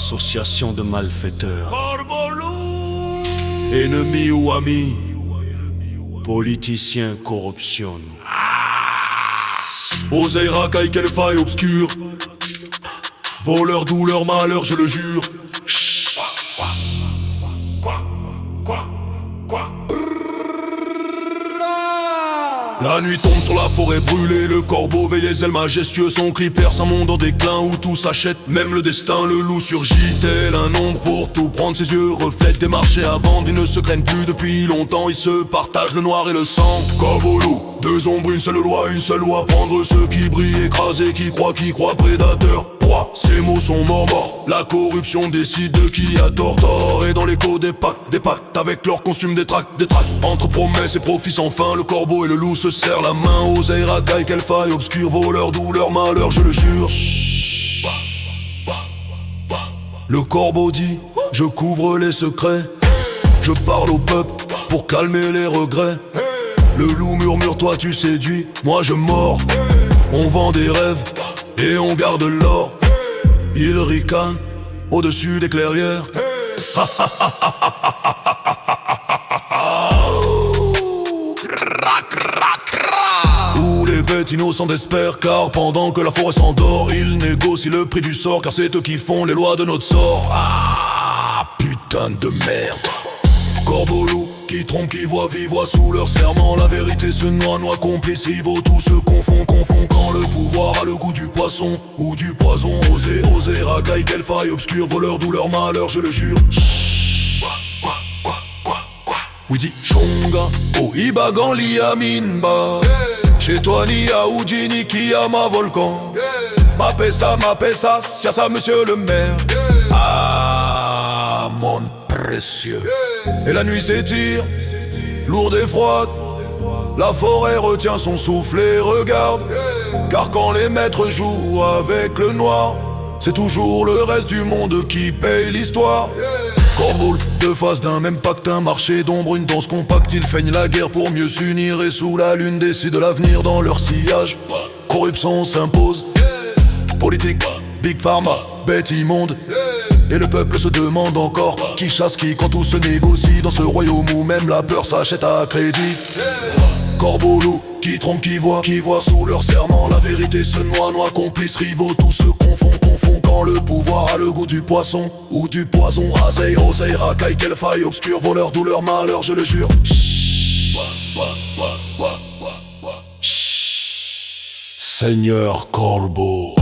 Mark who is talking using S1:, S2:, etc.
S1: association de malfaiteurs. Ennemis ou amis, politiciens, corruption. Oseille, racaille, quelle faille obscure. Voleur, douleur, malheur, je le jure. La nuit tombe sur la forêt brûlée, le corbeau veille, les ailes majestueux, son cri perce un monde en déclin où tout s'achète, même le destin. Le loup surgit tel un ombre pour tout prendre, ses yeux reflètent des marchés à vendre. Ils ne se craignent plus depuis longtemps, ils se partagent le noir et le sang. Corbeau, loup, deux ombres, une seule loi, prendre ceux qui brillent, écraser qui croient prédateurs. Ces mots sont morts, la corruption décide de qui a tort. Et dans l'écho des pactes, avec leur costume des tracts. Entre promesses et profits sans fin, le corbeau et le loup se serrent la main. Oseille, racaille, quelle faille obscure, voleur, douleur, malheur, je le jure. Le corbeau dit, je couvre les secrets, je parle au peuple pour calmer les regrets. Le loup murmure, toi tu séduis, moi je mords. On vend des rêves et on garde l'or. Il ricane au-dessus des clairières. Où les bêtes innocentes espèrent, car pendant que la forêt s'endort, ils négocient le prix du sort, car c'est eux qui font les lois de notre sort. Ah, putain de merde. Corbeau, loup, qui trompe, qui voit, vivoient sous leur serment. La vérité se noie, complice, rivaux, tout se confond. Quand le pouvoir a le goût du poisson ou du poison. Oser, racaille, quelle faille obscure, voleur, douleur, malheur, je le jure. Widi, Shonga, oh Ibagan, Liaminba. Chez toi, ni Aoudji, ni Kiyama, volcan. Ma pesa, sia ça, monsieur le maire. Ah, mon précieux. Et la nuit s'étire, lourde et froide. La forêt retient son souffle et regarde. Car quand les maîtres jouent avec le noir, c'est toujours le reste du monde qui paye l'histoire. Corbeau, deux faces d'un même pacte, un marché d'ombre, une danse compacte. Ils feignent la guerre pour mieux s'unir et sous la lune décident de l'avenir dans leur sillage. Corruption s'impose, politique, big pharma, bête immonde. Et le peuple se demande encore qui chasse qui quand tout se négocie dans ce royaume où même la peur s'achète à crédit. Corbeau, loup, qui trompe, qui voit sous leur serment. La vérité se noie, complice, rivaux, tout se confond. Quand le pouvoir a le goût du poisson ou du poison. Oseille, racaille, quelle faille obscure, voleur, douleur, malheur, je le jure. Seigneur Corbeau.